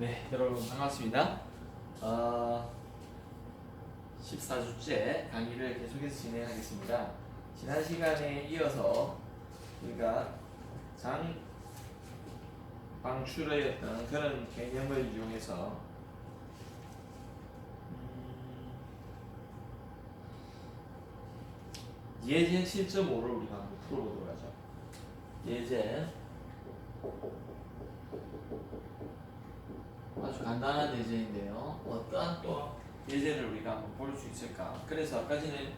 네, 여러분 반갑습니다. 14주째 강의를 계속해서 진행하겠습니다. 지난 시간에 이어서 우리가 장방출의 어떤 그런 개념을 이용해서 예제 7.5를 우리가 한번 풀어보도록 하죠. 예제 아주 간단한 예제인데요. 어떠한 또 예제를 우리가 한번 볼 수 있을까? 그래서 아까 전에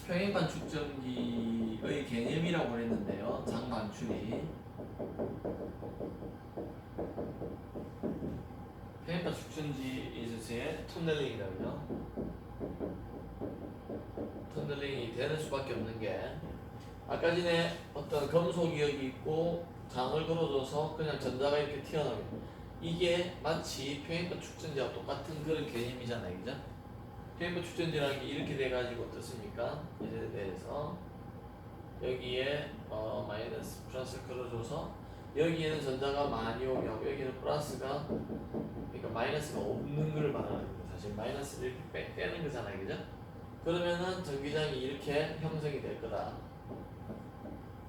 평행반 축전기의 개념이라고 했는데요. 장반출이 평행반 축전지에 있어서의 터널링이라고요. 터널링이 되는 수밖에 없는 게 아까 전에 어떤 금속이역이 있고 장을 걸어줘서 그냥 전자가 이렇게 튀어나오게 이게 마치 평행반 축전지와 똑같은 그런 개념이잖아요, 그죠? 평행반 축전지라는 게 이렇게 돼가지고 어떻습니까? 이에 대해서 여기에 마이너스 플러스 걸어줘서 여기에는 전자가 많이 오게 하고 여기는 플러스가 그러니까 마이너스가 없는 걸 말하는 거예요. 사실 마이너스를 이렇게 빼는 거잖아요, 그죠? 그러면은 전기장이 이렇게 형성이 될 거다.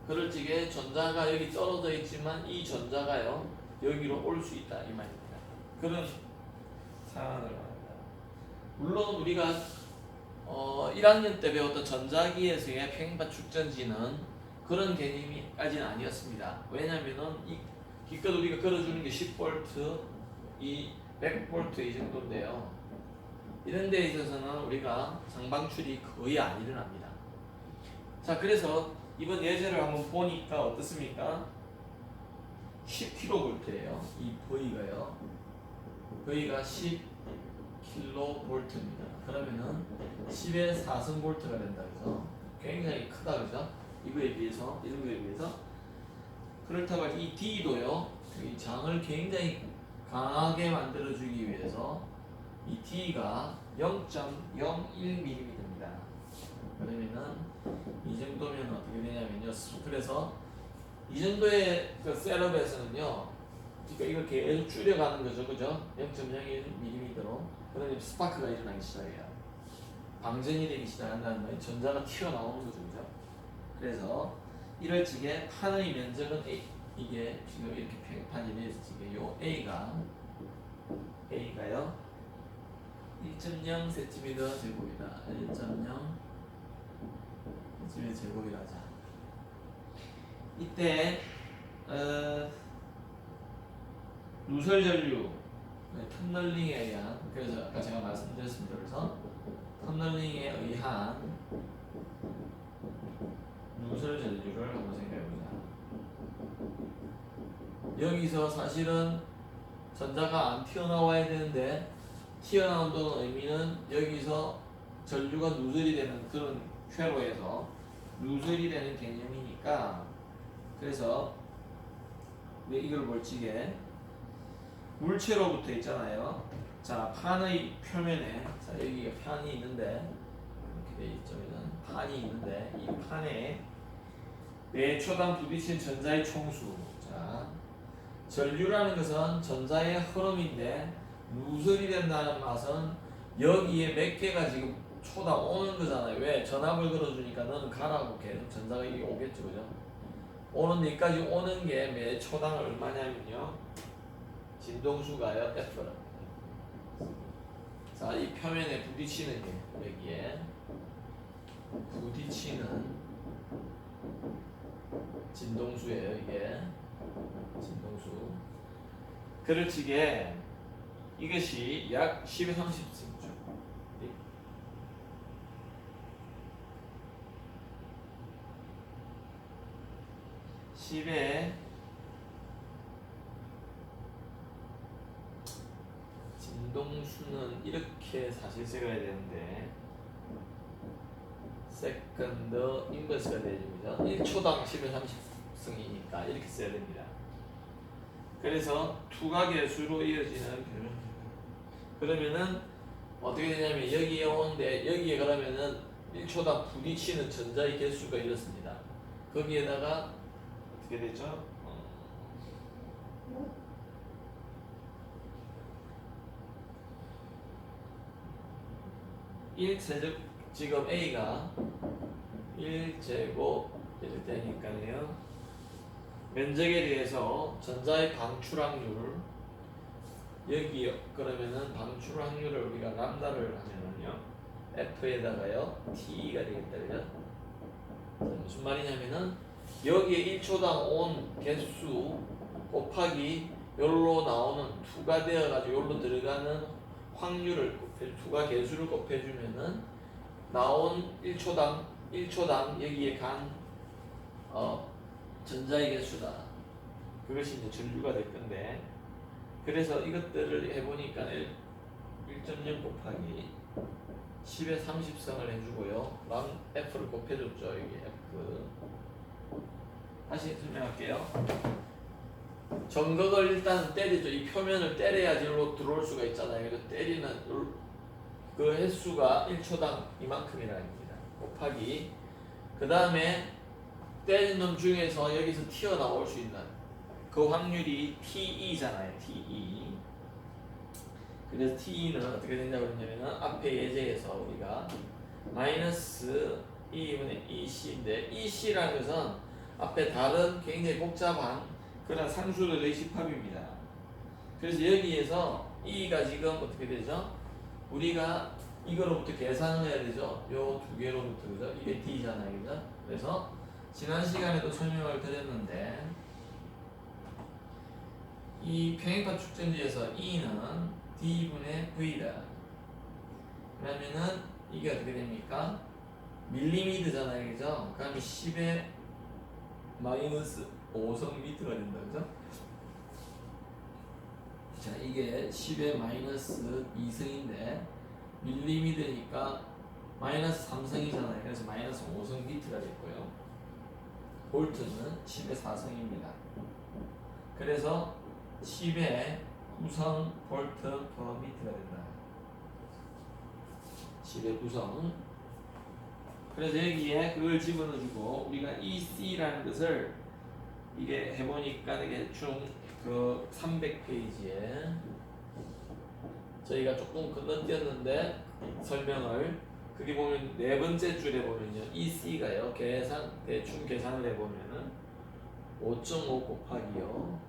그럴 적에 전자가 여기 떨어져 있지만 이 전자가요 여기로 올 수 있다 이 말입니다. 그런 상황을 말합니다. 물론 우리가 1학년 때 배웠던 전자기에서의 평행반 축전지는 그런 개념이까지는 아니었습니다. 왜냐면은 기껏 우리가 걸어주는 게 10V, 이 100V 이 정도인데요. 이런 데에 있어서는 우리가 장방출이 거의 안 일어납니다. 자, 그래서 이번 예제를 한번 보니까 어떻습니까? 10kV예요. 이 V가요. V가 10kV입니다. 그러면은 10의 4승볼트가 된다 그래서 굉장히 크다 그죠? 이거에 비해서 이런 거에 비해서 그렇다고 이 D도요. 이 장을 굉장히 강하게 만들어 주기 위해서 이 D가 0.01mm입니다. 그러면은 이 정도면 어떻게 되냐면요. 그래서 이 정도의 그 셋업에서는요, 그러니까 이걸 계속 줄여가는 거죠, 그죠? 0.01mm로. 그러면 스파크가 일어나기 시작해요. 방전이 되기 시작한다는 말이 전자가 튀어나오는 거죠, 그죠? 그래서 이럴 적에 판의 면적은 A, 이게 지금 이렇게 평판이 되어서 지금 요 A가요 1.0 cm 제곱이다. 1.0 cm 제곱이라 하자. 이때 누설 전류 터널링에 의한 그래서 아까 제가 말씀드렸습니다. 그래서 터널링에 의한 누설 전류를 한번 생각해보자. 여기서 사실은 전자가 안 튀어나와야 되는데 튀어나온다는 의미는 여기서 전류가 누설이 되는 그런 회로에서 누설이 되는 개념이니까 그래서 왜 이걸 볼 적에 물체로부터 있잖아요. 자, 판의 표면에 자 여기가 판이 있는데 이렇게 돼 있죠. 판이 있는데 이 판에 매 초당 부딪힌 전자의 총수. 자, 전류라는 것은 전자의 흐름인데 누설이 된다는 맛은 여기에 몇 개가 지금 초당 오는 거잖아요. 왜? 전압을 걸어주니까 너는 가라고 계속 전자가 이게 오겠죠, 그죠? 오는 데까지 오는 게 매 초당 얼마냐면요. 진동수가요, F라. 자, 이 표면에 부딪히는 게 여기에 부딪히는 진동수예요, 이게. 진동수. 그럴 적에 이것이 약 10의 30승죠. 10의 진동수는 이렇게 사실 써야 되는데 세컨드 인버스가 되죠. 1초당 10의 30승이니까 이렇게 써야 됩니다. 그래서 투각의 수로 이어지는 그러면은 어떻게 되냐면 여기에 오는데 여기에 그러면은 1초당 부딪히는 전자의 개수가 이렇습니다. 거기에다가 어떻게 되죠? 1제곱 지금 A가 1제곱 이렇게 되니까요. 면적에 대해서 전자의 방출 확률 여기 그러면은 방출 확률을 우리가 람다를 하면은요 F에다가요 T가 되겠다 그죠? 무슨 말이냐면은 여기에 1초당 온 개수 곱하기 여기로 나오는 2가 되어가지고 여기로 들어가는 확률을 투가 개수를 곱해주면은 나온 1초당 여기에 간 전자의 개수다. 그것이 이제 전류가 될 건데 그래서 이것들을 해보니까 1.0 곱하기 10의 30성을 해주고요. F를 곱해줬죠. 여기 F. 다시 설명할게요. 전극을 일단 때리죠. 이 표면을 때려야지 일로 들어올 수가 있잖아요. 그래서 때리는 그 횟수가 1초당 이만큼이라는 겁니다. 곱하기 그 다음에 때리는 놈 중에서 여기서 튀어나올 수 있는 그 확률이 TE잖아요. TE. 그래서 TE는 어떻게 되냐고 그러냐면은 앞에 예제에서 우리가 마이너스 2분의 EC인데 EC라는 것은 앞에 다른 굉장히 복잡한 그런 상수들의 집합입니다. 그래서 여기에서 E가 지금 어떻게 되죠? 우리가 이거로부터 계산을 해야 되죠. 요 두 개로부터 그죠? 이게 D잖아요, 그죠? 그래서 지난 시간에도 설명을 드렸는데 이 평행파 축전지에서 E는 D분의 V다. 그러면은 이게 어떻게 됩니까? 밀리미터잖아요, 그죠? 그러면 10의 마이너스 5성 미터가 된다, 그죠? 자, 이게 10의 마이너스 2성인데 밀리미터니까 마이너스 3성이잖아요. 그래서 마이너스 5성 미터가 됐고요. 볼트는 10의 4성입니다. 그래서 10의 9성 볼트 퍼 미터가 된다. 10의 9성. 그래서 여기에 그걸 집어넣어주고 우리가 EC라는 것을 이게 해보니까 이게 그 300페이지에 저희가 조금 건너뛰었는데 설명을 그게 보면 네 번째 줄에 보면요 EC가요 대충 계산을 해보면은 5.5 곱하기요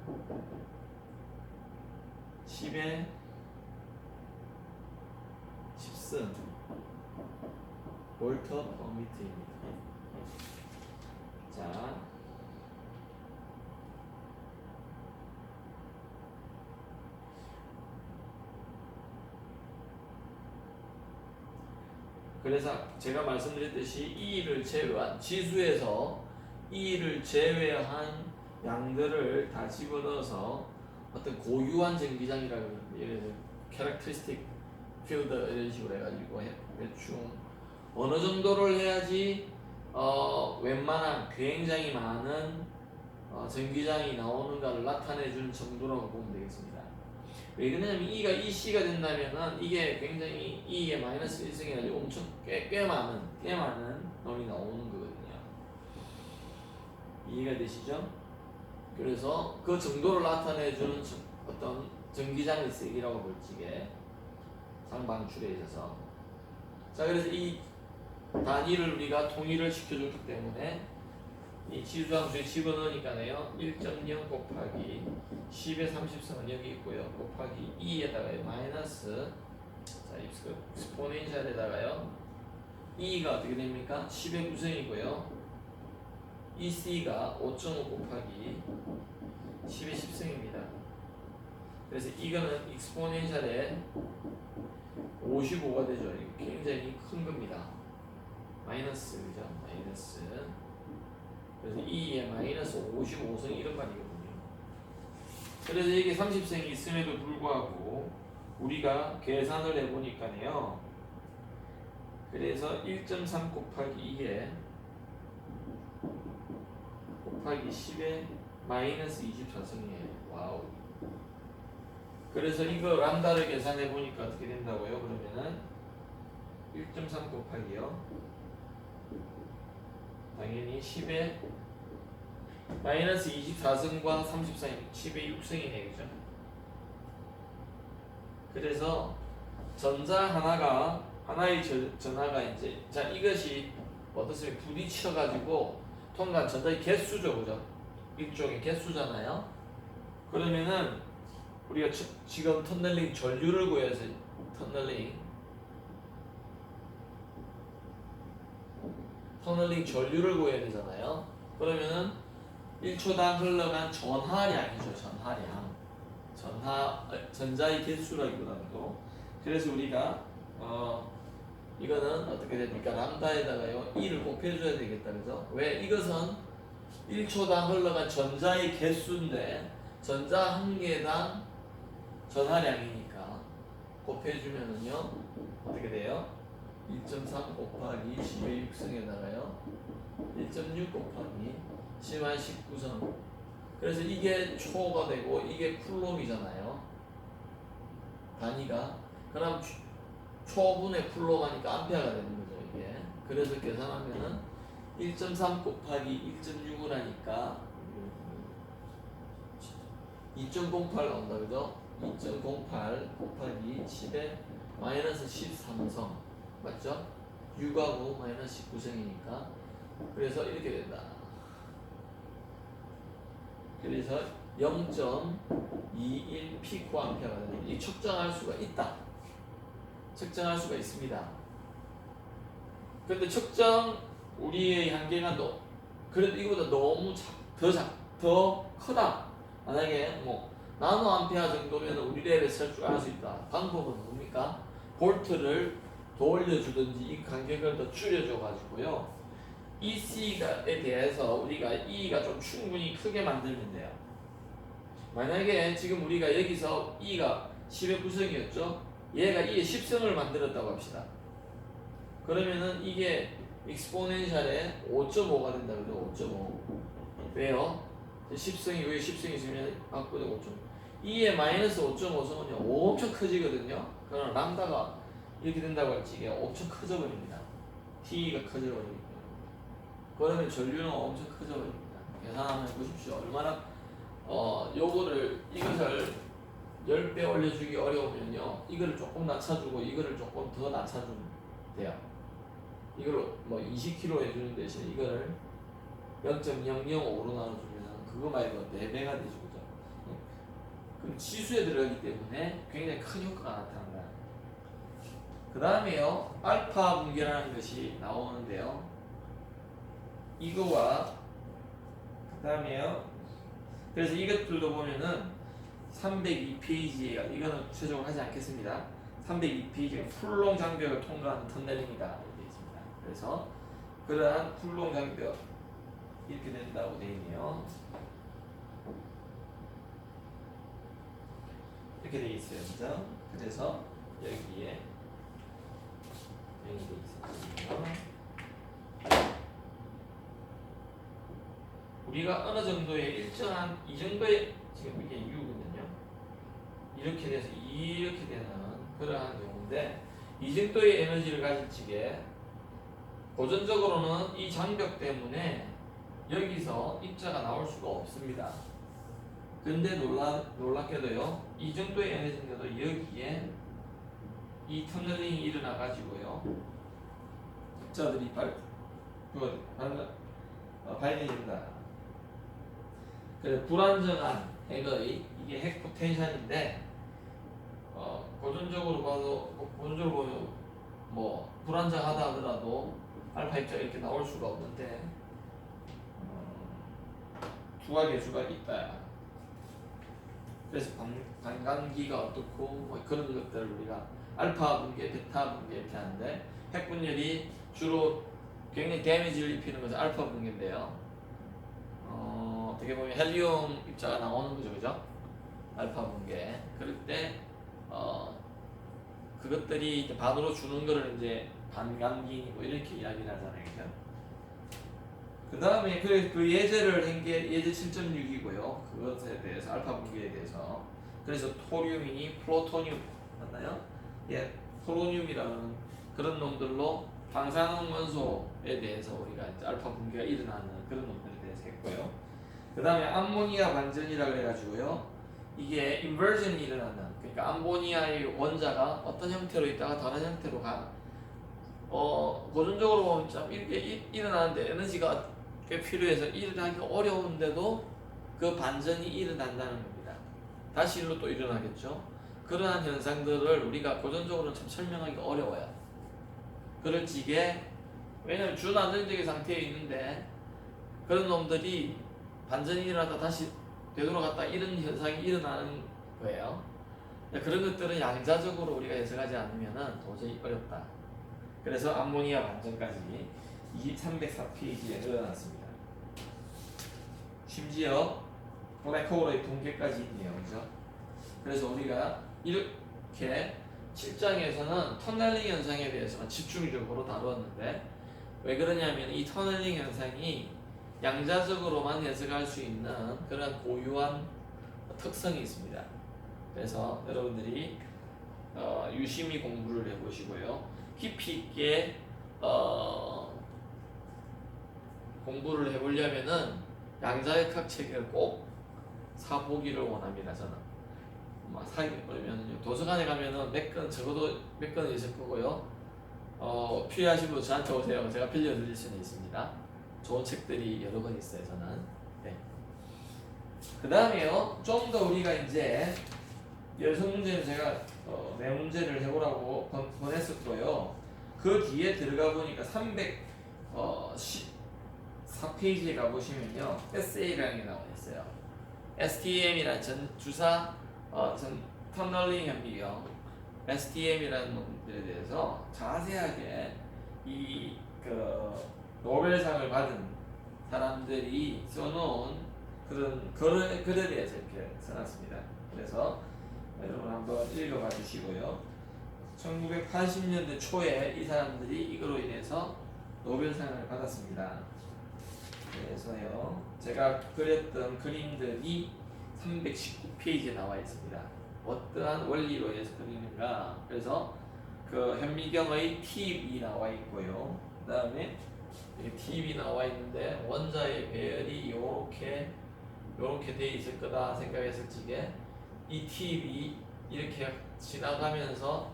10의 10승 볼트 퍼 미터입니다. 자, 그래서 제가 말씀드렸듯이 E를 제외한 지수에서 E를 제외한 양들을 다 집어넣어서 어떤 고유한 전기장이라고 그러는데 예를 들어 캐릭터리스틱 필드 이런 식으로 해가지고 대충 어느 정도를 해야지 웬만한 굉장히 많은 전기장이 나오는가를 나타내주는 정도라고 보면 되겠습니다. 왜 그러냐면 E가 EC가 된다면은 이게 굉장히 E의 마이너스 1승이라서 엄청 꽤 많은 놈이 나오는 거거든요. 이해가 되시죠? 그래서 그 정도를 나타내주는 어떤 전기장의 세기라고 볼지게 상방출에 있어서 자 그래서 이 단위를 우리가 통일을 시켜줬기 때문에 이 지수함수에 집어넣으니까요 1.0 곱하기 10의 30성은 여기 있고요 곱하기 2에다가 마이너스 자 익스포넨셜에다가요 2가 어떻게 됩니까? 10의 9승이고요 EC가 5.5 곱하기 10의 10승입니다 그래서 이거는 익스포넨셜에 55가 되죠. 굉장히 큰 겁니다. 마이너스 그죠? 마이너스 그래서 2에 마이너스 55승 이런 말이거든요. 그래서 이게 30승이 있음에도 불구하고 우리가 계산을 해보니까요. 그래서 1.3 곱하기 2에 곱하기 10에 마이너스 24승이에요. 와우. 그래서 이거 람다를 계산해 보니까 어떻게 된다고요? 그러면은 1.3 곱하기요. 당연히 10에 마이너스 24승과 34승, 10의 6승이네, 그죠? 그래서 전자 하나가 하나의 전하가 이제 자 이것이 어떻습니까? 부딪혀 가지고 통과한 전자의 개수죠, 그죠? 일종의 개수잖아요. 그러면은 우리가 지금 터널링 전류를 구해서 터널링 전류를 구해야 되잖아요. 그러면은 1초당 흘러간 전하량이죠, 전하량. 전자의 개수라기보다도. 그래서 우리가 이거는 어떻게 됩니까? 람다에다가요 2를 곱해줘야 되겠다, 그죠? 왜? 이것은 1초당 흘러간 전자의 개수인데 전자 한 개당 전하량이니까 곱해주면은요 어떻게 돼요? 1.3 곱하기 10의 6승에다가요 1.6 곱하기 10의 19성. 그래서 이게 초가 되고 이게 쿨롬이잖아요, 단위가. 그럼 초분의 쿨롬하니까 암페어가 되는 거죠, 이게. 그래서 계산하면은 1.3 곱하기 1.6을 하니까 2.08 나온다, 그죠? 2.08 곱하기 10에 마이너스 13성 맞죠? 6하고 마이너스 19성이니까 그래서 이렇게 된다. 그래서 0.21 피코암페어가 됩니다. 이 측정할 수가 있다. 측정할 수가 있습니다. 근데 측정 우리의 한계가 그래도 이거보다 너무 더 크다. 만약에 뭐 나노 암페어 정도면 우리 랩에 설정할 수 있다. 방법은 뭡니까? 볼트를 더 올려주든지 이 간격을 더 줄여줘 가지고요. EC에 대해서 우리가 E가 좀 충분히 크게 만들면 돼요. 만약에 지금 우리가 여기서 E가 10의 9성이었죠? 얘가 E의 10성을 만들었다고 합시다. 그러면은 이게 익스포넨셜에 5.5가 된다 그래요. 5.5. 왜요? 10성이 위에 10성이 있으면 바꾸는 5.5. E의 마이너스 5.5성은요 엄청 커지거든요. 그러나 람다가 이렇게 된다고 할지 이게 엄청 커져버립니다. T가 커져버립니다. 그러면 전류는 엄청 커져버립니다. 계산하면 보십시오. 얼마나 요거를 이것을 10배 올려주기 어려우면요 이거를 조금 낮춰주고 이거를 조금 더 낮춰주면 돼요. 이걸 뭐 20kg 해주는 대신 이거를 0.005로 나눠주면 그거 말고 4배가 되죠, 그죠? 그럼 지수에 들어가기 때문에 굉장히 큰 효과가 나타난다. 그 다음에요 알파 분계라는 것이 나오는데요. 이거와 그 다음에요. 그래서 이것들도 보면은 302페이지에 이거는 최종을 하지 않겠습니다. 302페이지에 쿨롱 장벽을 통과하는 터널링이다 이렇게 있습니다. 그래서 그러한 쿨롱 장벽 이렇게 된다고 되어 있네요. 이렇게 되어 있어요, 그죠? 그래서 여기에 이렇게 되어 있습니다. 우리가 어느 정도의 일정한 이 정도의 지금 이게 U거든요. 이렇게 돼서 이렇게 되는 그러한 경우인데 이 정도의 에너지를 가질 적에 고전적으로는 이 장벽 때문에 여기서 입자가 나올 수가 없습니다. 근데 놀랍게도요 이 정도의 에너지인데도 여기에 이 터널링이 일어나 가지고요 입자들이 발견된다. 그래서 불안정한 핵의 이게 핵 포텐셜인데 고전적으로 보면 뭐 불안정하다 하더라도 알파 입자가 이렇게 나올 수가 없는데 두가 개수가 있다. 그래서 반감기가 어떻고 뭐 그런 것들을 우리가 알파 분계, 베타 분계 이렇게 하는데 핵 분열이 주로 굉장히 데미지를 입히는 것은 알파 분계인데요. 어떻게 보면 헬리움 입자가 나오는 거죠, 그죠? 알파 분계. 그럴 때 그것들이 이제 반으로 주는 거를 이제 반감기이고 이렇게 이야기를 하잖아요, 그죠? 그 다음에 그 예제를 한 게 예제 7.6이고요. 그것에 대해서 알파 분계에 대해서. 그래서 토륨이 플루토늄 맞나요? 예, 폴로늄이라는 그런 놈들로 방사능 원소에 대해서 우리가 이제 알파 분계가 일어나는 그런 놈들에 대해서 했고요. 그 다음에 암모니아 반전이라 그래가지고요. 이게 인버전이 일어나는, 그러니까 암모니아의 원자가 어떤 형태로 있다가 다른 형태로 고전적으로 보면 참 이렇게 일어나는데 에너지가 꽤 필요해서 일어나기 어려운데도 그 반전이 일어난다는 겁니다. 다시 일로 또 일어나겠죠. 그러한 현상들을 우리가 고전적으로는 참 설명하기 어려워요. 그럴 적에 왜냐면 준안정적인 상태에 있는데 그런 놈들이 반전이 일어나다 다시 되돌아갔다 이런 현상이 일어나는 거예요. 그런 것들은 양자적으로 우리가 해석하지 않으면 도저히 어렵다. 그래서 암모니아 반전까지 이 304페이지에 늘어났습니다. 심지어 블랙홀의 붕괴까지 있네요. 그죠? 그래서 우리가 이렇게 7장에서는 터널링 현상에 대해서만 집중적으로 다루었는데 왜 그러냐면 이 터널링 현상이 양자적으로만 해석할 수 있는 그런 고유한 특성이 있습니다. 그래서 여러분들이 유심히 공부를 해보시고요. 깊이 있게 공부를 해보려면은 양자역학 책을 꼭 사보기를 원합니다. 저는 그러면 도서관에 가면은 몇 권 적어도 몇 권은 있을 거고요. 필요하신 분 저한테 오세요. 제가 빌려드릴 수는 있습니다. 좋은 책들이 여러 권 있어요. 저는. 네. 그 다음에요. 좀 더 우리가 이제 연습 문제는 제가 네 문제를 해보라고 보냈었고요. 그 뒤에 들어가 보니까 314페이지에 가보시면요. SA라는 게 나와 있어요. STM이라는 주사 터널링 현미경 STM이라는 놈들에 대해서 자세하게 노벨상을 받은 사람들이 써놓은 그런 글에 대해서 이렇게 써놨습니다. 그래서 여러분 한번 읽어봐 주시고요. 1980년대 초에 이 사람들이 이거로 인해서 노벨상을 받았습니다. 그래서요, 제가 그렸던 그림들이 319페이지에 나와 있습니다. 어떠한 원리로 인해서 그리는가. 그래서 그 현미경의 팁이 나와 있고요. 그 다음에 팁이 나와 있는데 원자의 배열이 요렇게 돼 있을 거다 생각했을 적에 이 팁이 이렇게 지나가면서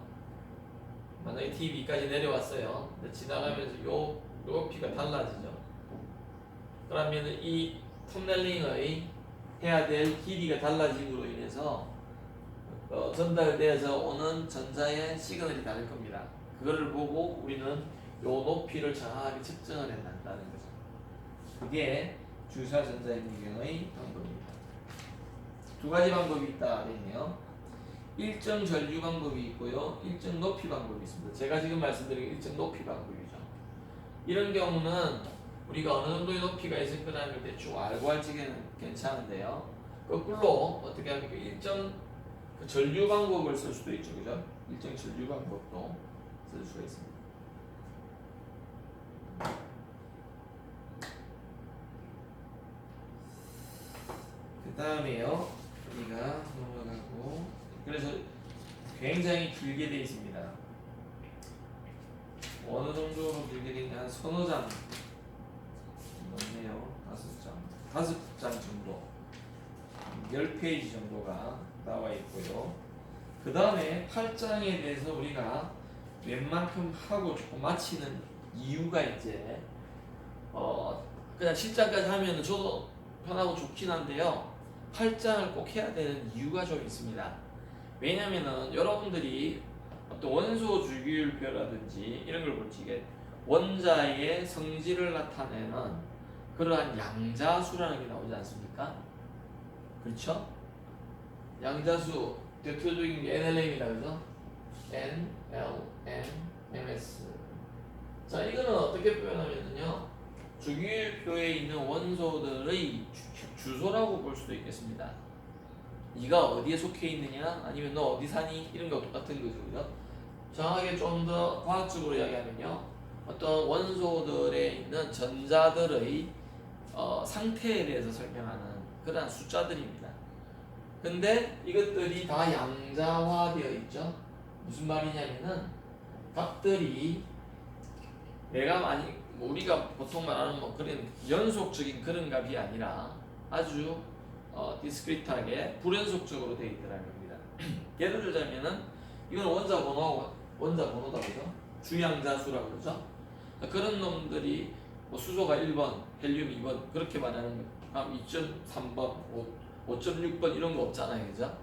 만약에 TV까지 내려왔어요. 근데 지나가면서 요 높이가 달라지죠. 그러면 이 터널링의 해야 될 길이가 달라짐으로 인해서 전달되어서 오는 전자의 시그널이 다를 겁니다. 그거를 보고 우리는 요 높이를 정확하게 측정을 해낸다는 거죠. 그게 주사 전자현미경의 방법입니다. 두 가지 방법이 있다 그랬네요. 일정 전류 방법이 있고요. 일정 높이 방법이 있습니다. 제가 지금 말씀드린 일정 높이 방법이죠. 이런 경우는 우리가 어느 정도의 높이가 있을 거라는 걸 대충 알고 할 적에는 괜찮은데요. 거꾸로 어떻게 합니까? 일정 전류 방법을 쓸 수도 있죠. 그죠? 일정 전류 방법도 쓸 수가 있습니다. 그 다음에요. 우리가 넘어가고 그래서 굉장히 길게 되어 있습니다. 어느 정도로 길게 되어 있냐? 한 서너 장 넘네요. 5장 정도 10페이지 정도가 나와 있고요. 그 다음에 8장에 대해서 우리가 웬만큼 하고 조금 마치는 이유가 이제 그냥 7장까지 하면 저도 편하고 좋긴 한데요. 8장을 꼭 해야 되는 이유가 좀 있습니다. 왜냐면은 여러분들이 어떤 원소 주기율표라든지 이런 걸 볼 적에 원자의 성질을 나타내는 그러한 양자수라는 게 나오지 않습니까? 그렇죠? 양자수 대표적인 게 NLM이라 그러죠? N, L, M, MS. 자, 이거는 어떻게 표현하면요, 주기율표에 있는 원소들의 주소라고 볼 수도 있겠습니다. 네가 어디에 속해 있느냐, 아니면 너 어디 사니, 이런 거 똑같은 거죠, 그죠? 정확하게 좀 더 과학적으로 이야기하면요, 어떤 원소들에 있는 전자들의 상태에 대해서 설명하는 그러한 숫자들입니다. 근데 이것들이 다 양자화되어 있죠. 무슨 말이냐면은 값들이 우리가 보통 말하는 그런 연속적인 그런 값이 아니라 아주 디스크리트하게 불연속적으로 되어 있더라는 겁니다. 예를 들자면은 이건 원자 번호다, 그죠? 주양자수라고 그러죠. 그런 놈들이 뭐 수소가 1번, 헬륨 2번 그렇게 말하는 거. 다음 2.3번, 5.6번 이런 거 없잖아요, 그죠?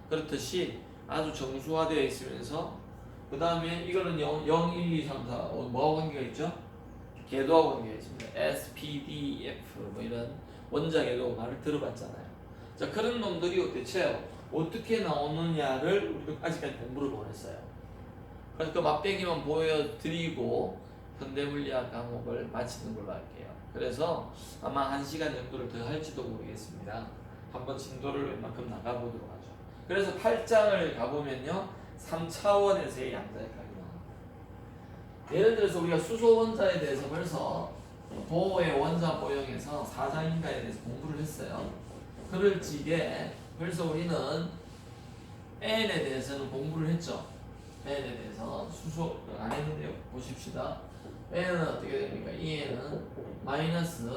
그렇듯이 아주 정수화되어 있으면서 그 다음에 이거는 0, 1, 2, 3, 4 뭐하고 관계가 있죠? 궤도하고 관계가 있습니다. S, P, D, F 뭐 이런 원자 궤도 말을 들어봤잖아요. 자, 그런 놈들이 대체 어떻게 나오느냐를 우리가 아직까지 공부를 못 했어요. 그래서 그 맛배기만 보여드리고 현대물리학 과목을 마치는 걸로 할게요. 그래서 아마 1시간 정도를 더 할지도 모르겠습니다. 한번 진도를 웬만큼 나가보도록 하죠. 그래서 8장을 가보면요 3차원에서의 양자역학이 나옵니다. 예를 들어서 우리가 수소 원자에 대해서 벌써 도의 원자 모형에서 4장인가에 대해서 공부를 했어요. 그럴 적에 벌써 우리는 N에 대해서는 공부를 했죠. N에 대해서 수소 안 했는데요. 보십시다. N은 어떻게 됩니까? 이 N은 마이너스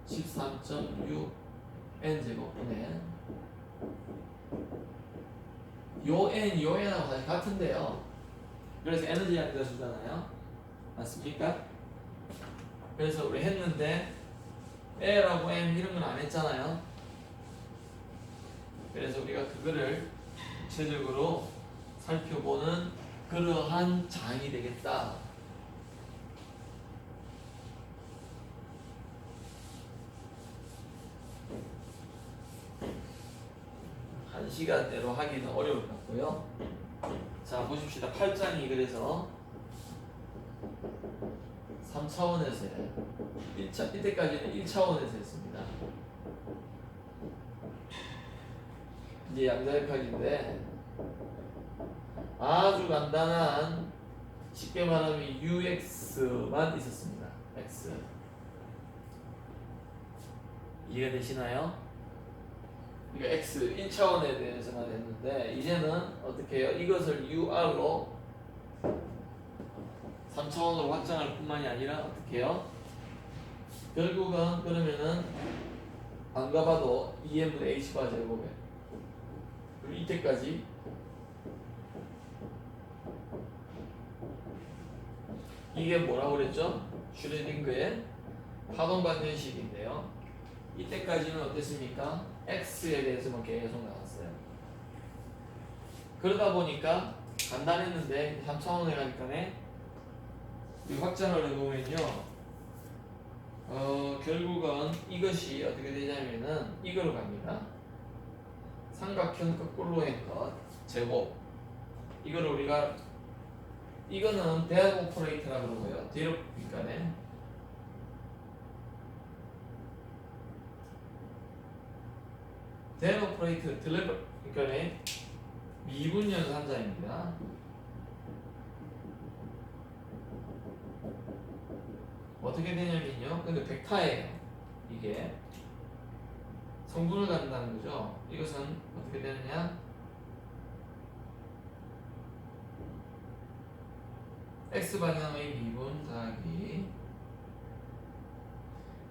13.6 N제곱분의 요 N, 요 N하고 사실 같은데요. 그래서 에너지 양자수잖아요. 맞습니까? 그래서 우리 했는데 L하고 M 이런 건 안 했잖아요. 그래서 우리가 그거를 구체적으로 살펴보는 그러한 장이 되겠다. 한 시간대로 하기는 어려울 것 같고요. 자, 보십시다. 8장이 그래서 3차원에서 1차, 이때까지는 1차원에서 했습니다. 이제 양자역학인데 아주 간단한 쉽게 말하면 UX만 있었습니다. X 이해가 되시나요? 그러니까 X 1차원에 대해서만 했는데 이제는 어떻게 해요? 이것을 UR로 3차원으로 확장할 뿐만이 아니라 어떻게 해요? 결국은 그러면은 안 가봐도 2n분의 h바 제곱에 그리고 이때까지 이게 뭐라고 그랬죠? 슈레딩거의 파동 방정식인데요. 이때까지는 어땠습니까? x에 대해서만 계속 나왔어요. 그러다 보니까 간단했는데 3차원에 가니까네 확장을 해보면요. 결국은 이것이 어떻게 되냐면은 이거로 갑니다. 삼각형 거꾸로 한 것 제곱. 이거를 우리가 이거는 대합 오퍼레이터라고 그러고요. 그러니까네 대합 오퍼레이터 그러니까네 미분 연산자입니다. 어떻게 되냐면요. 근데 벡터예요. 이게 성분을 갖는다는 거죠. 이것은 어떻게 되느냐? x 방향의 미분 더하기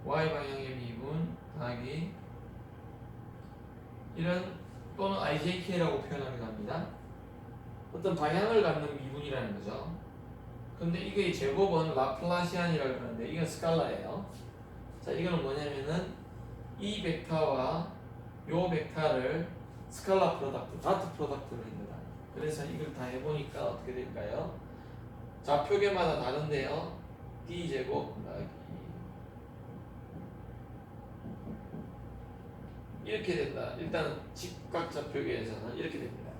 y 방향의 미분 더하기 이런 또는 IJK라고 표현하기도 합니다. 어떤 방향을 갖는 미분이라는 거죠. 근데 이게 제곱은 라플라시안이라고 하는데 이건 스칼라예요. 자, 이거는 뭐냐면은 이 벡터와 요 벡터를 스칼라 프로덕트, 다트 프로덕트로 합니다. 그래서 이걸 다 해보니까 어떻게 될까요? 좌표계마다 다른데요. D제곱 더하기 이렇게 된다. 일단 직각좌표계에서는 이렇게 됩니다.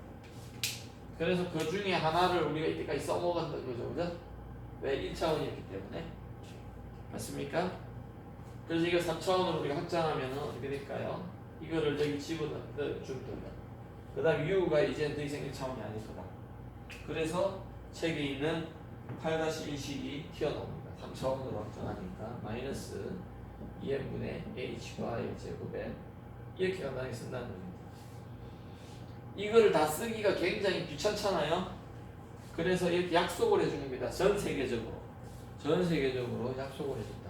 그래서 그 중에 하나를 우리가 이때까지 써먹었던 거죠. 그죠? 왜? 1차원이었기 때문에. 맞습니까? 그래서 이거 3차원으로 우리가 확장하면 어떻게 될까요? 이거를 여기 집어넣으면 됩니다. 그 다음 U가 이제 더 이상 1차원이 아닐 거다. 그래서 책에 있는 8-1식이 튀어나옵니다. 3차원으로 확장하니까 마이너스 2n분의 h과 제곱에 이렇게 간단하게 쓴다는 겁니다. 이거를 다 쓰기가 굉장히 귀찮잖아요. 그래서 이렇게 약속을 해줍니다. 전 세계적으로 약속을 해준다.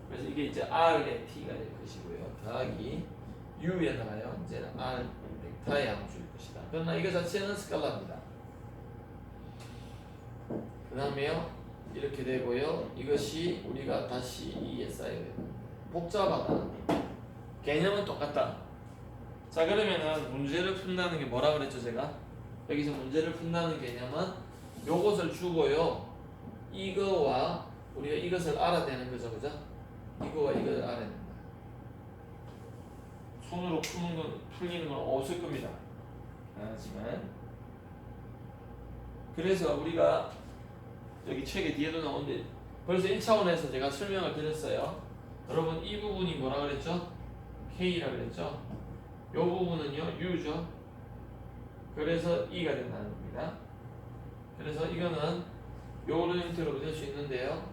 그래서 이게 이제 R의 T가 될 것이고요. 더하기 U에다가요. 이제는 R 벡터의 함수일 것이다. 그러나 이거 자체는 스칼라입니다. 그 다음에요 이렇게 되고요. 이것이 우리가 다시 2에 쌓여야 돼요. 복잡하다. 개념은 똑같다. 자 그러면은 문제를 푼다는 게 뭐라 그랬죠 제가? 여기서 문제를 푼다는 개념은 요것을 주고요. 이거와 우리가 이것을 알아내는 거죠, 그죠? 이거와 이걸 알아내는 거야. 손으로 풀리는 건 없을 겁니다. 하지만 그래서 우리가 여기 책에 뒤에도 나오는데 벌써 1차원에서 제가 설명을 드렸어요. 여러분 이 부분이 뭐라 그랬죠? K라 그랬죠? 요 부분은요 U죠. 그래서 E가 된다는 겁니다. 그래서 이거는 요런 형태로 될 수 있는데요.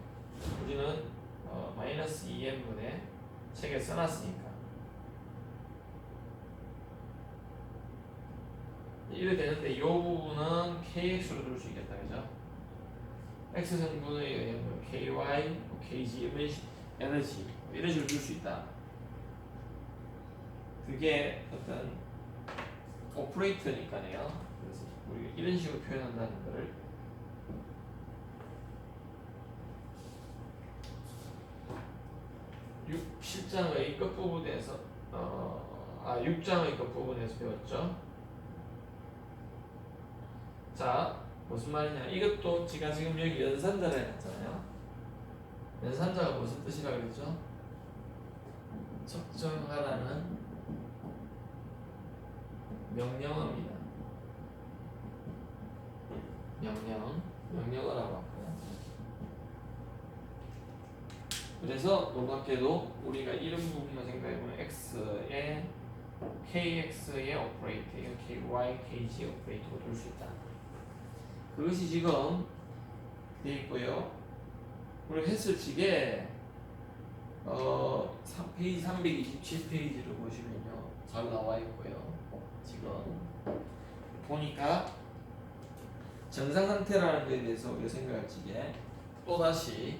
우리는 마이너스 2n분의 책에 써놨으니까 이래 되는데 요 부분은 kx로 둘 수 있겠다, 그죠? x 성분에 의한 ky, kg, 에너지 이런 식으로 둘 수 있다. 그게 어떤 오퍼레이터니까요. 그래서 우리가 이런 식으로 표현한다는 거를 실장의 끝부분에서 6장의 끝부분에서 배웠죠. 자, 무슨 말이냐? 이것도 제가 지금 여기 연산자를 해놨잖아요. 연산자가 무슨 뜻이라 그랬죠? 측정하라는 명령어입니다. 명령어라고 할까요? 그래서 놀랍게도 우리가 이런 부분만 생각해보면 x의 kx의 오퍼레이터, ky, kg 오퍼레이터로 둘 수 있다. 그것이 지금 되어 있고요. 우리 했을 적에 페이지 327페이지를 보시면요 잘 나와 있고요. 지금 보니까 정상 상태라는 것에 대해서 우리가 생각할 적에 또다시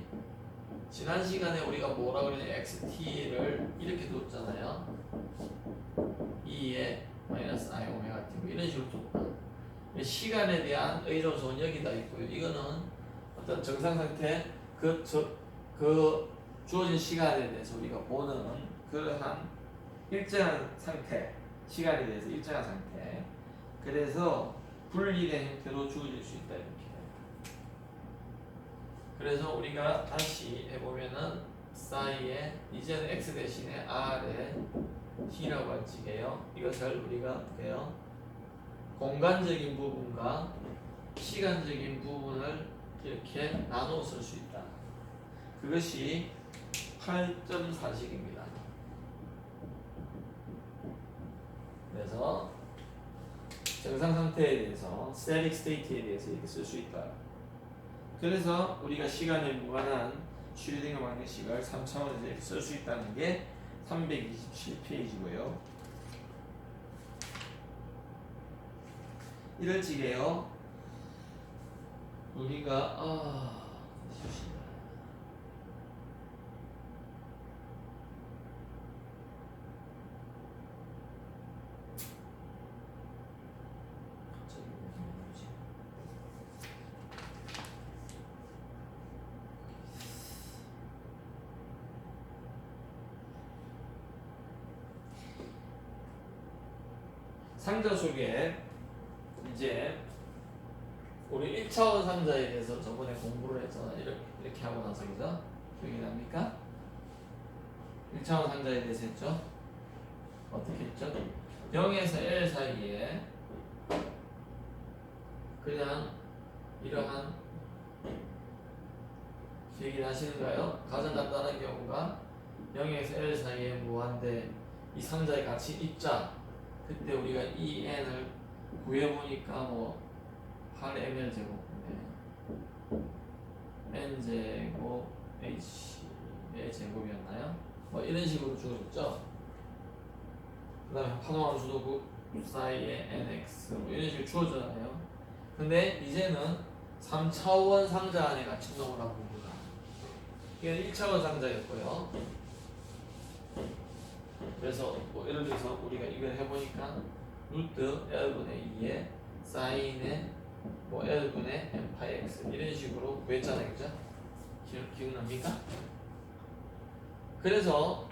지난 시간에 우리가 뭐라 그러냐 xt를 이렇게 뒀잖아요. 2에 마이너스 i 오메가 t 뭐 이런 식으로 뒀다. 시간에 대한 의존성은 여기다 있고요. 이거는 어떤 정상 상태 그 주어진 시간에 대해서 우리가 보는 그러한 일정한 상태, 시간에 대해서 일정한 상태. 그래서 분리된 형태로 주어질 수 있다 이렇게. 그래서 우리가 다시 해보면은 사이에 이제는 x 대신에 r에 t라고 할 적에요. 이것을 우리가 어떻게 해요? 공간적인 부분과 시간적인 부분을 이렇게 나누어 쓸 수 있다. 그것이 8.4식입니다. 그래서 정상 상태에 대해서 static state에 대해서 이렇게 쓸 수 있다. 그래서 우리가 시간에 무관한 슈리딩거 방정식을 3차원에서 이렇게 쓸 수 있다는 게 327페이지고요. 이럴 적에요. 우리가 상자 속에 이제 우리 1차원 상자에 대해서 저번에 공부를 했잖아. 이렇게 하고 나서 그죠? 기억이 납니까? 1차원 상자에 대해서 했죠? 어떻게 했죠? 0에서 L 사이에 그냥 이러한 기억이 나시는가요? 가장 간단한 경우가 0에서 L 사이에 무한대 이 상자에 같이 있자. 그때 우리가 이 n을 구해보니까 뭐 8ml 제곱분의 n 제곱 h의 제곱이었나요? 뭐 이런 식으로 주어졌죠. 그 다음에 파동함수도 그 사이에 nx 뭐 이런 식으로 주어졌잖아요. 근데 이제는 3차원 상자 안에 같이 넣으라고 봅니다. 이게 1차원 상자였고요. 그래서 뭐 예를 들어서 우리가 이걸 해보니까 루트 L분의 2에 사인의 뭐 L분의 M 파이 X 이런 식으로 구했잖아요. 그죠? 기억납니까? 그래서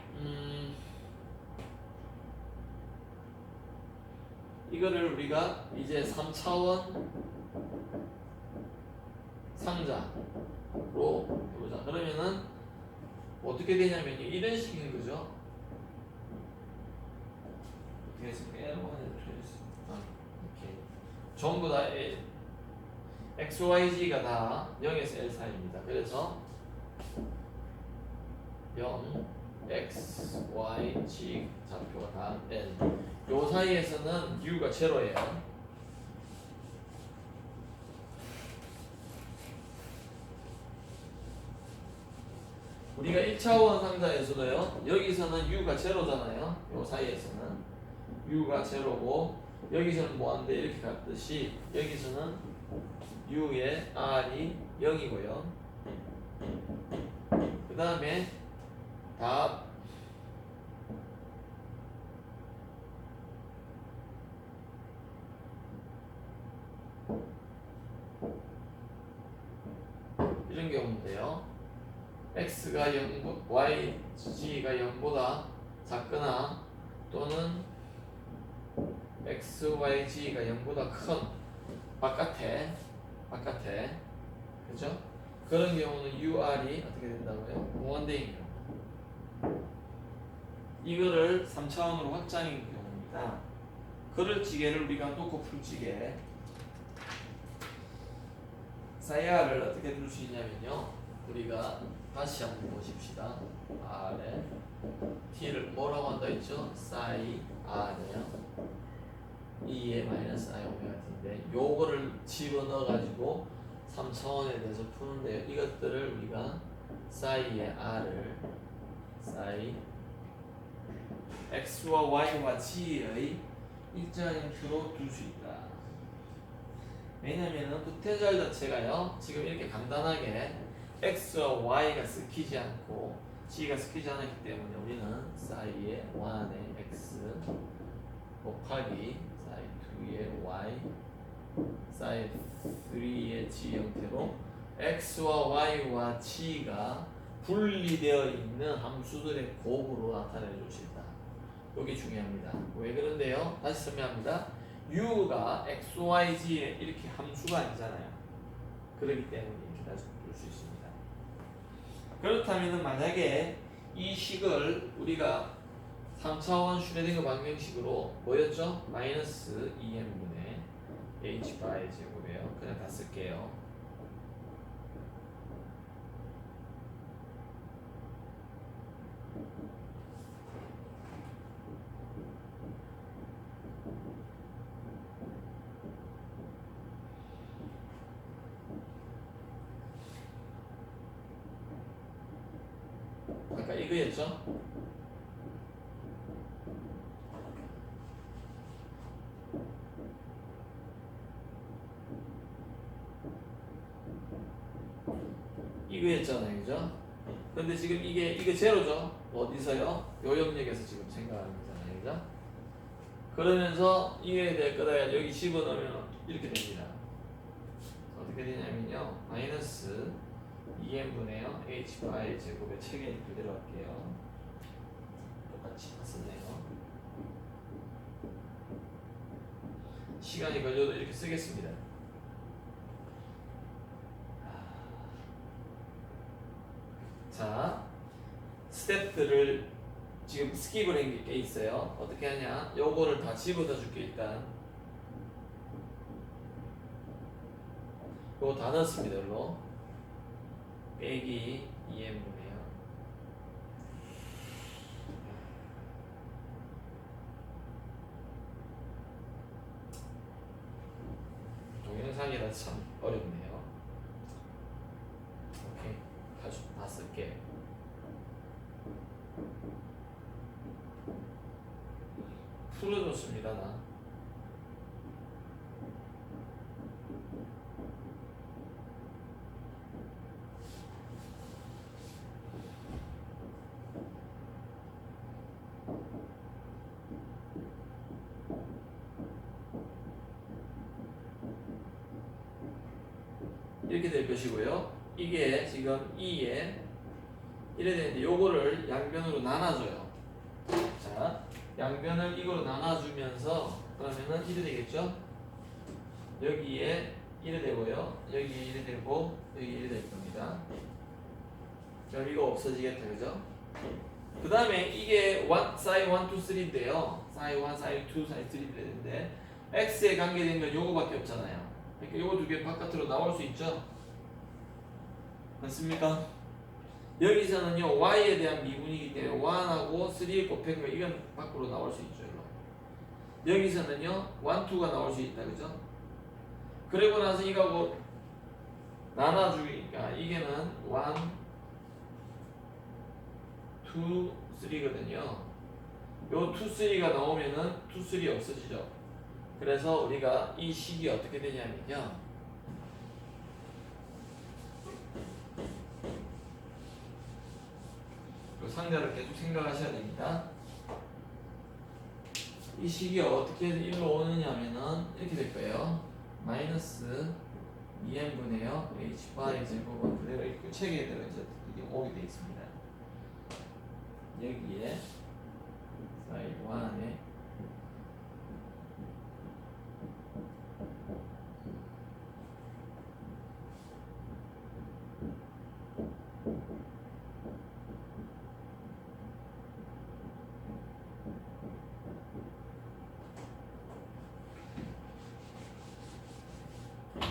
이거를 우리가 이제 3차원 상자로 해보자. 그러면은 어떻게 되냐면 이런 식인 거죠. 그래서 이렇게 전부 다 x, y, z가 다 0에서 L 사이입니다. 그래서 0, x, y, z 좌표가 다 L. 요 사이에서는 u가 제로예요. 우리가 1차원 상자에서도요. 여기서는 u가 제로잖아요. 요 사이에서는 u가 제로고 여기서는 뭐한데 이렇게 갔듯이 여기서는 u의 r이 0이고요. 그 다음에 답 이런 경우인데요. x가 0, y, g가 0보다 작거나 또는 x, y, g가 0보다 큰 바깥에 그죠? 그런 경우는 ur이 어떻게 된다고요? 무한대인 경우. 이거를 3차원으로 확장인 경우입니다. 그럴 지게를 우리가 놓고 풀 지게 사이아를 어떻게 들 수 있냐면요. 우리가 다시 한번 보십시다. R에 T를 뭐라고 한다 했죠? 사이 R이요. 2의 마이너스 I 오메가 T인데 요거를 집어넣어 가지고 3차원에 대해서 푸는데요. 이것들을 우리가 사이의 R을 사이 X와 Y와 G의 일정한 형태로 둘 수 있다. 왜냐면은 부태절 자체가요. 지금 이렇게 간단하게 X와 Y가 섞이지 않고 G가 섞이지 않았기 때문에 우리는 사이의 1의 X 곱하기 사이 2의 Y 사이 3의 G 형태로 X와 Y와 G가 분리되어 있는 함수들의 곱으로 나타내 줄 수 있다. 여기 중요합니다. 왜 그런데요? 다시 설명합니다. U가 X, Y, G에 이렇게 함수가 아니잖아요. 그렇기 때문에 이렇게 다시 볼 수 있습니다. 그렇다면 만약에 이 식을 우리가 3차원 슈레딩거 방정식으로 뭐였죠? 마이너스 2n분의 h 바의 제곱이에요. 그냥 다 쓸게요. 아까 이거였죠? 이거였잖아요, 그죠? 근데 지금 이게 제로죠? 어디서요? 요 영역에서 지금 생각하는 거잖아요, 그죠? 그러면서 이거에 대해 끄다가 여기 집어넣으면 이렇게 됩니다. 어떻게 되냐면요, 마이너스 2n분의요 h 바의 제곱의 책에 그대로 할게요. 똑같이 썼네요. 시간이 걸려도 이렇게 쓰겠습니다. 자, 스텝들을 지금 스킵을 한 게 있어요. 어떻게 하냐? 요거를 다 집어다 줄게 일단. 요거 다 넣었습니다. 여기로 빼기 2n분의요. 동영상이라 참 어렵네요. 오케이, 다 쓸게. 풀어줬습니다. 나. 이렇게 될 것이고요. 이게 지금 2에 이래 되는데 요거를 양변으로 나눠줘요. 자, 양변을 이거로 나눠주면서 그러면은 이래 되겠죠? 여기에 이래 되고요. 여기 이래 되고 여기 이래 될 겁니다. 그럼 이거 없어지겠다, 그죠? 그 다음에 이게 사이 1, 2, 3인데요. 사이 1, 사이 2, 사이 3 되는데 x에 관계된 건 요거밖에 없잖아요. 그러니까 요거 두 개 바깥으로 나올 수 있죠? 맞습니까? 여기서는요 y에 대한 미분이기 때문에 1하고 3에 곱한 거 이건 밖으로 나올 수 있죠. 일로. 여기서는요 1, 2가 나올 수 있다, 그죠? 그리고 나서 이거하고 나눠주기니까 이게는 1, 2, 3거든요. 요 2, 3가 나오면은 2, 3 없어지죠. 그래서 우리가 이 식이 어떻게 되냐면요. 그 상자를 계속 생각하셔야 됩니다. 이 식이 어떻게 일로 오느냐면은 이렇게 될 거예요. 마이너스 2n분의요 h바의 제곱은 그대로 있고 책에대로 이제 이게 오게 되어 있습니다. 여기에 사이 1에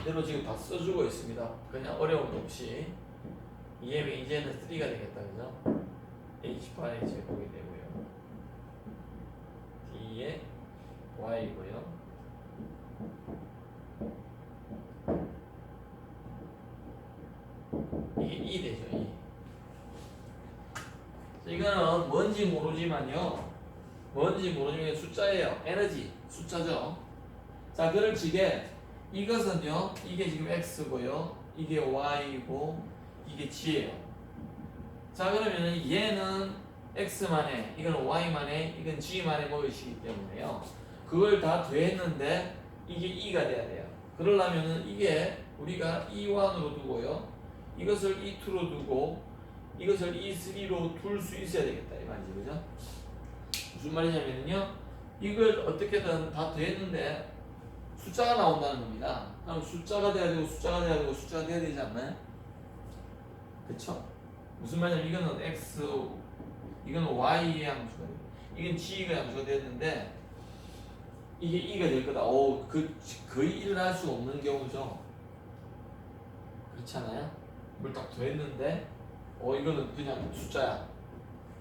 이대로 지금 다 써주고 있습니다. 그냥 어려움 없이. 이해면 이제는 3가 되겠다, 그죠? h바의 제곱이 되고요. d에 y고요. 이게 2 되죠, 2. 이거는 뭔지 모르지만요. 뭔지 모르지만 숫자예요. 에너지, 숫자죠. 자, 그럴 적에 이것은요, 이게 지금 x고요, 이게 y고, 이게 g예요. 자, 그러면은 얘는 x만의, 이건 y만의, 이건 g만의 모이시기 때문에요. 그걸 다 더했는데 이게 2가 돼야 돼요. 그러려면은 이게 우리가 E1으로 두고요, 이것을 E2로 두고, 이것을 E3로 둘 수 있어야 되겠다 이 말이죠, 그죠? 무슨 말이냐면요, 이걸 어떻게든 다 더했는데 숫자가 나온다는 겁니다. 그럼 숫자가 돼야 되고 숫자가 돼야 되고 숫자가 돼야 되지 않나요? 그쵸? 무슨 말이냐면 이거는 x, 이거는 y의 함수가 돼요. 이건 g의 함수가 됐는데 이게 2가 될 거다. 거의 일어날 수 없는 경우죠. 그렇잖아요? 뭘 딱 더했는데 이거는 그냥 숫자야.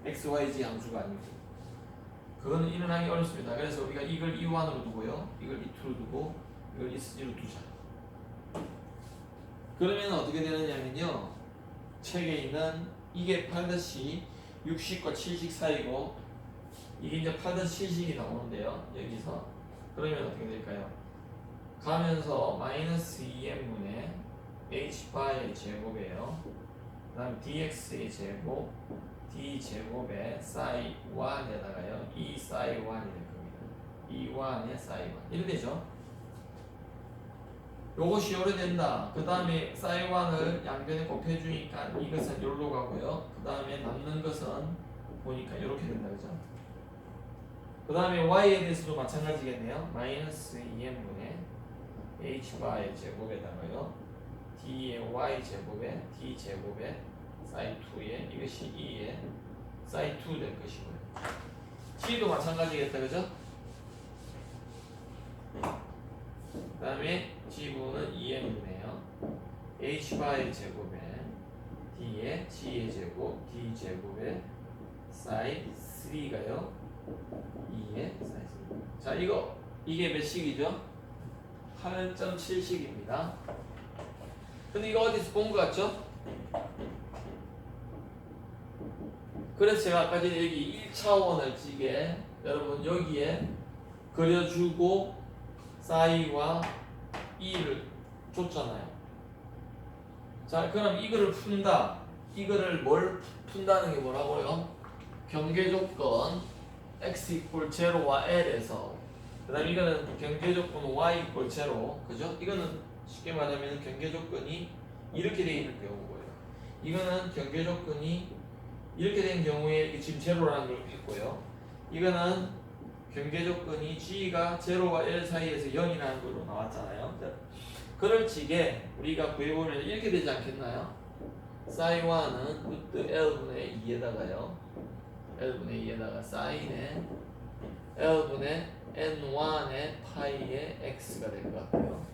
x, y, g 함수가 아니고. 그거는 일어나기 어렵습니다. 그래서 우리가 이걸 E1으로 두고요, 이걸 E2로 두고, 이걸 E3로 두자. 그러면 어떻게 되느냐면요, 책에 있는 이게 8-60과 70 사이고, 이게 이제 8-70이 나오는데요, 여기서. 그러면 어떻게 될까요? 가면서 마이너스 2n분의 h바의 제곱이에요. 그 다음 dx의 제곱, d제곱에 사이 1에다가요 2 사이 1이 될 겁니다. 2 1에 사이 1 이렇게 되죠. 요것이 요래 된다. 그 다음에 사이 1을 양변에 곱해주니까 이것은 요로 가고요. 그 다음에 남는 것은 보니까 이렇게 된다, 그죠? 그 다음에 y에 대해서도 마찬가지겠네요. 마이너스 2n분의 h바의 제곱에다가요 d의 y 제곱에 d 제곱에 사이 2에 이것이 2에 사이 2 될 것이고요. g도 마찬가지겠다, 그죠? 그 다음에 g분은 2n이네요. h바의 제곱에 d에 g의 제곱 d 제곱에 사이 3가요 2에 사이 3. 자, 이게 몇 식이죠? 8.7식입니다. 근데 이거 어디서 본 것 같죠? 그래서 제가 아까 전에 여기 1차원을 찌게 여러분 여기에 그려주고 사이와 2를 줬잖아요. 자, 그럼 이거를 푼다. 이거를 뭘 푼다는 게 뭐라고요? 경계조건 x 이퀄 제로와 l에서, 그 다음에 이거는 경계조건 y 이퀄 제로, 그죠? 이거는 쉽게 말하면 경계조건이 이렇게 되어 있는 경우고요. 이거는 경계 조건이 이렇게 된 경우에 지금 제로라는 걸 했고요. 이거는 경계 조건이 g가 0과 l 사이에서 0이라는 걸로 나왔잖아요. 그럴 적에 우리가 구해보면 이렇게 되지 않겠나요? 사이1은 루트 l분의 2에다가요. l분의 2에다가 사인의 l분의 n1의 파이의 x가 될 것 같고요.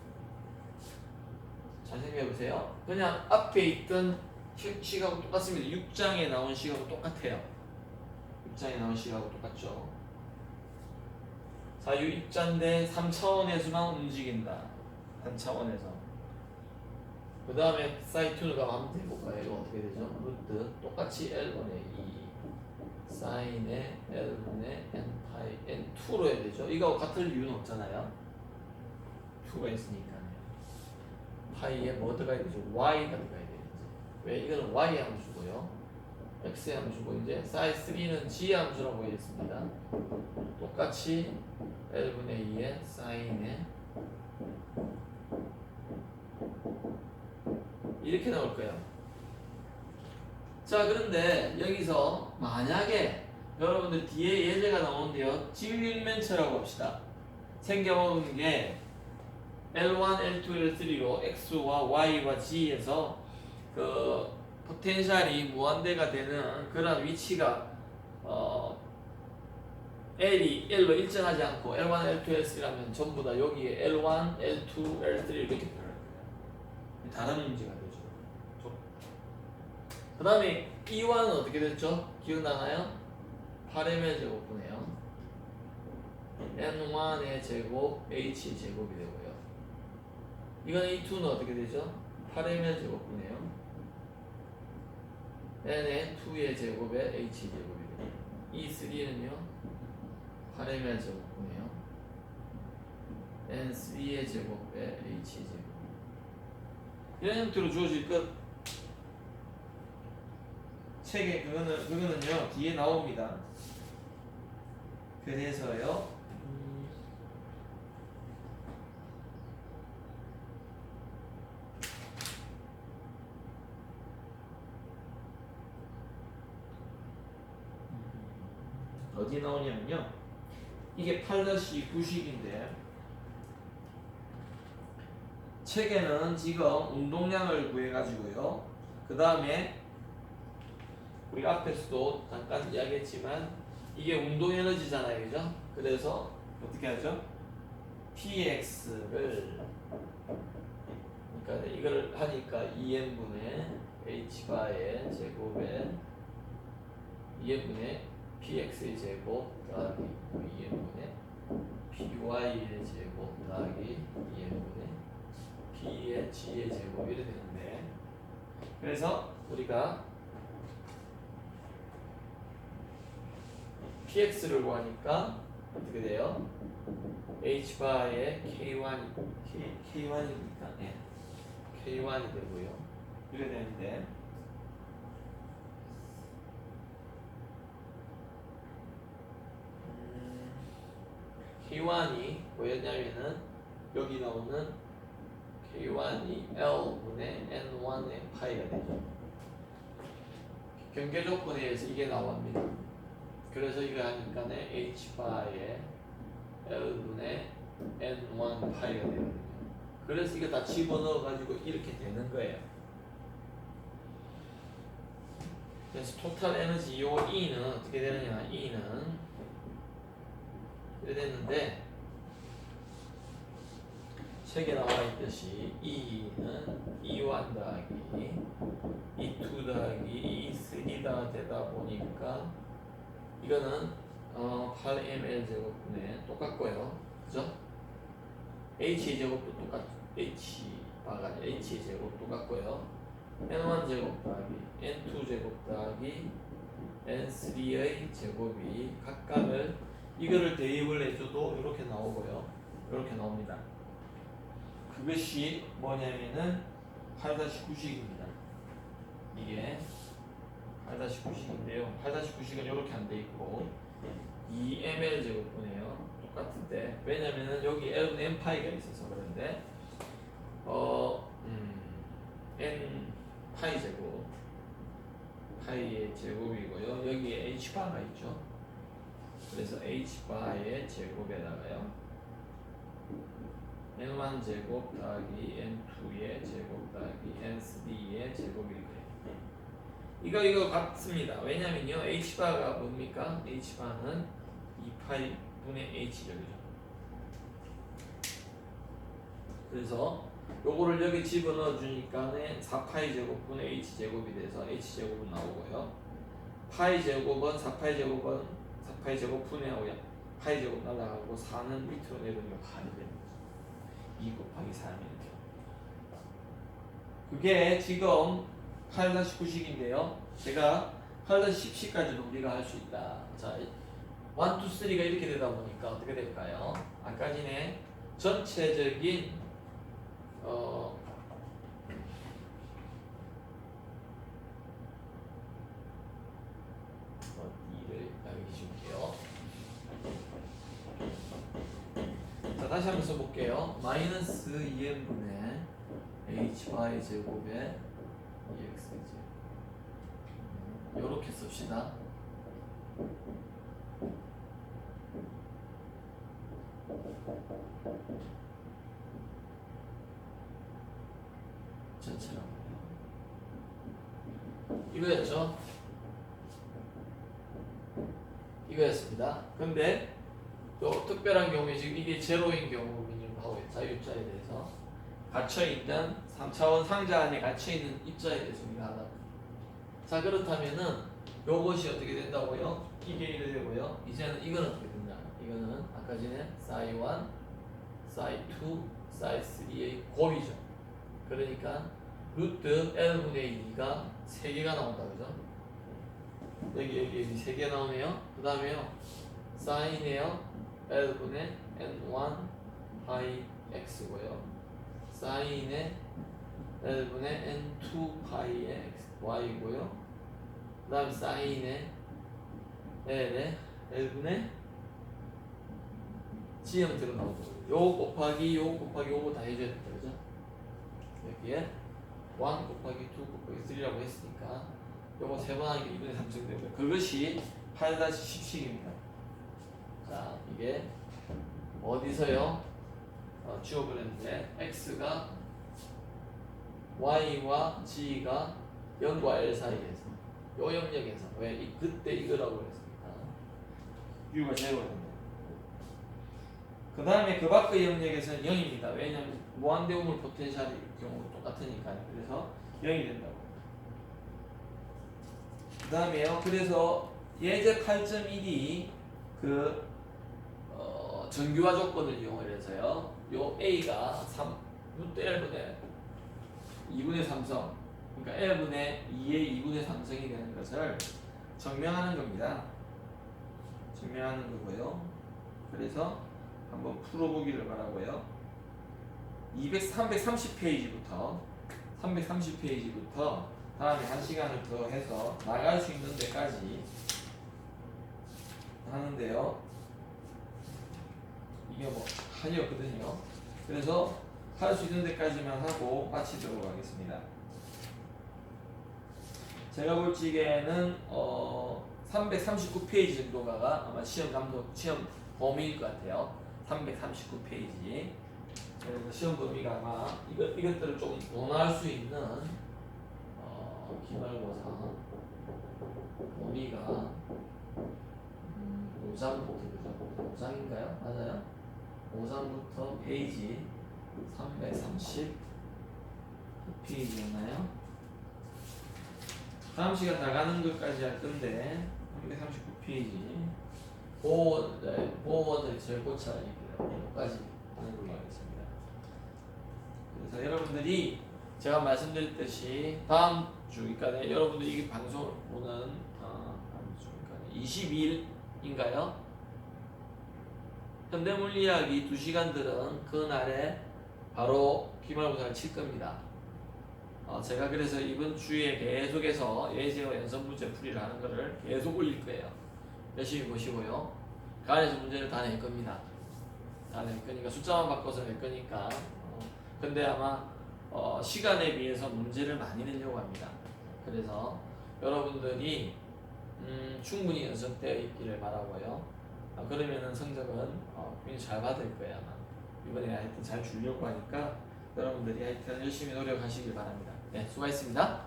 잘 생각해보세요. 그냥 앞에 있던 식하고 똑같습니다. 6장에 나온 식하고 똑같아요. 6장에 나온 식하고 똑같죠. 자유 입자인데 3차원에서만 움직인다. 3차원에서. 그 다음에 사이2를 한번 해볼까요? 이거 어떻게 되죠? 루트 똑같이 L분의 2 사인의 L분의 N파이 N2로 해야 되죠? 이거하고 같을 이유는 없잖아요. 2가 있으니까요. 파이에 뭐 들어가야 되죠? Y가 들어가야 되죠. 왜? 이거는 Y 함수고요. X 함수고 이제 사이3는 G 함수라고 했습니다. 똑같이 L분의 2의 사인의 이렇게 나올 거예요. 자, 그런데 여기서 만약에 여러분들 뒤에 예제가 나오는데요. 직육면체라고 합시다. 생겨온 게 L1, L2, L3로 X와 Y와 G에서 그 포텐셜이 무한대가 되는 그런 위치가 L이 L로 일정하지 않고 L1, L2, L3라면 전부 다 여기에 L1, L2, L3 이렇게 들어갈 거예요. 다른 문제가 되죠. 그 다음에 E1은 어떻게 됐죠? 기억나나요? 8m의 제곱분이에요. N1의 제곱, H의 제곱이 되고요. 이건 E2는 어떻게 되죠? 8m의 제곱분이에요. N의 2의 제곱에 H의 제곱이 되고요. E3는요? 8m의 제곱분이에요. N3의 제곱에 H의 제곱. 이런 형태로 주어질 것. 책에 그거는요 뒤에 나옵니다. 그래서요. 어디 나오냐면요. 이게 8-9식인데 책에는 지금 운동량을 구해가지고요. 그 다음에 우리 앞에서도 잠깐 이야기했지만 이게 운동 에너지잖아요, 그죠? 그래서 어떻게 하죠? px를 그러니까 이걸 하니까 2n분의 h바의 제곱에 2n분의 px의 제곱 더하기 2n분의 py의 제곱 더하기 2n분의 p의 g의 제곱 이렇게 되는데 그래서 우리가 px를 구하니까 어떻게 돼요? h바의 k1이니까 네. k1이 되고요. 이렇게 되는데 k1이 뭐였냐면은 여기 나오는 k1이 l분의 n1의 파이가 되죠. 경계 조건에 의해서 이게 나옵니다. 그래서 이거 하니까는 h바의 l분의 n1 파이가 되거든요. 그래서 이거 다 집어넣어 가지고 이렇게 되는 거예요. 그래서 토탈 에너지 요 E는 어떻게 되느냐? E는 이렇게 됐는데 책에 나와 있듯이 E는 E1 더하기 E2 더하기 E3다 되다 보니까 이거는 8ml 제곱분에 똑같고요. 그죠? H의 제곱도 H바가 아니라 H의 제곱 똑같고요. N1 제곱 더하기 N2 제곱 더하기 N3의 제곱이 각각을 이거를 대입을 해줘도 이렇게 나오고요. 이렇게 나옵니다. 그것이 뭐냐면은 8-9식입니다. 이게 8-9식인데요. 8-9식은 이렇게 안 돼 있고 2ml 제곱분이에요. 똑같은데 왜냐면은 여기 L은 N파이가 있어서 그런데 n 파이 제곱. 파이의 제곱이고요. 여기에 h바가 있죠. 그래서 h바의 제곱에다가요. n1 제곱 더하기 n2의 제곱 더하기 n3의 제곱이 돼요. 이거 같습니다. 왜냐면요, h바가 뭡니까? h바는 2파이 분의 h죠, 그죠? 그래서 요거를 여기 집어넣어 주니까는 4파이 제곱분의 h 제곱이 돼서 h 제곱은 나오고요. 파이 제곱은 4파이 제곱은 4파이 제곱 분의 5야. 파이 제곱 날라가고 4는 밑으로 내려오면 8이 되는 거죠. 2 곱하기 4면 이렇게. 그게 지금 8-9식인데요. 제가 8-10식까지도 우리가 할 수 있다. 자, 1, 2, 3가 이렇게 되다 보니까 어떻게 될까요? 아까 전에 전체적인 어디를 여기 줄게요. 자, 다시 한번 써볼게요. 마이너스 2n분의 hy 제곱에 2xj 요렇게 씁시다. 전체라고요. 이거였죠? 이거였습니다. 근데 또 특별한 경우에 지금 이게 제로인 경우를 하고 자유입자에 대해서 갇혀있는 3차원 상자 안에 갇혀있는 입자에 대해서 우리가 하다. 자, 그렇다면은 요것이 어떻게 된다고요? 이게 이래 되고요. 이제는 이건 어떻게 된다? 이거는 아까 전에 psi1, psi2, psi3의 곱이죠. 그러니까 루트 L분의 2가 3개가 나온다, 그죠? 여기 3개 나오네요. 그 다음에요, 사인이에요. L분의 N1 파이 X고요. 사인의 L분의 N2 파이의 Y고요. 그 다음 사인의 L의 L분의 G형 들어나오죠. 요 곱하기 요거 다 해줘야 된다, 그죠? 여기에 1 곱하기 2 곱하기 3라고 했으니까 요거 3번 하는 게 2분의 3승 되고요. 그것이 8-10식입니다. 자, 이게 어디서요? 지워버렸는데 x가 y와 g가 0과 L 사이에서 요 영역에서 왜 그때 이거라고 했습니까? u가 제로가 됩니다. 그 다음에 그 밖의 영역에서는 0입니다. 왜냐하면 무한대우물 포텐셜의 경우 똑같으니까요. 그래서 0이 된다고. 그 다음에요. 그래서 예제 8.1이 그 정규화 조건을 이용해서요. 요 A가 3루트 L분의 2분의 3성, 그러니까 L분의 2의 2분의 3성이 되는 것을 증명하는 겁니다. 증명하는 거고요. 그래서 한번 풀어보기를 바라고요. 330페이지부터 다음에 1시간을 더 해서 나갈 수 있는 데까지 하는데요. 이게 뭐 한이 없거든요. 그래서 할 수 있는 데까지만 하고 마치도록 하겠습니다. 제가 볼 적에는 339페이지 정도가 아마 시험 범위일 것 같아요. 339페이지. 그래서 시험 범위가 아마 이것들을 조금 논할 수 있는 기말고사 범위가 5장인가요? 맞아요? 5장부터 페이지 330페이지였나요? 다음 시간 나가는 것까지 할 건데 339페이지 보호원들이 제일 고쳐야 하기 때문에 여기까지 하는 걸로 하겠습니다. 그래서 여러분들이 제가 말씀드렸듯이 다음 주, 그러니까 여러분들이 이 방송을 보는 22일인가요? 현대물리학이 2시간들은 그날에 바로 기말고사를 칠 겁니다. 제가 그래서 이번 주에 계속해서 예제와 연습 문제 풀이를 하는 거를 계속 올릴 거예요. 열심히 보시고요. 그 안에서 문제를 다 낼 겁니다. 다 낼 거니까 숫자만 바꿔서 낼 거니까. 근데 아마 시간에 비해서 문제를 많이 내려고 합니다. 그래서 여러분들이 충분히 연습되어 있기를 바라고요. 그러면은 성적은 굉장히 잘 받을 거예요. 아마. 이번에 하여튼 잘 주려고 하니까 여러분들이 하여튼 열심히 노력하시길 바랍니다. 네, 수고하셨습니다.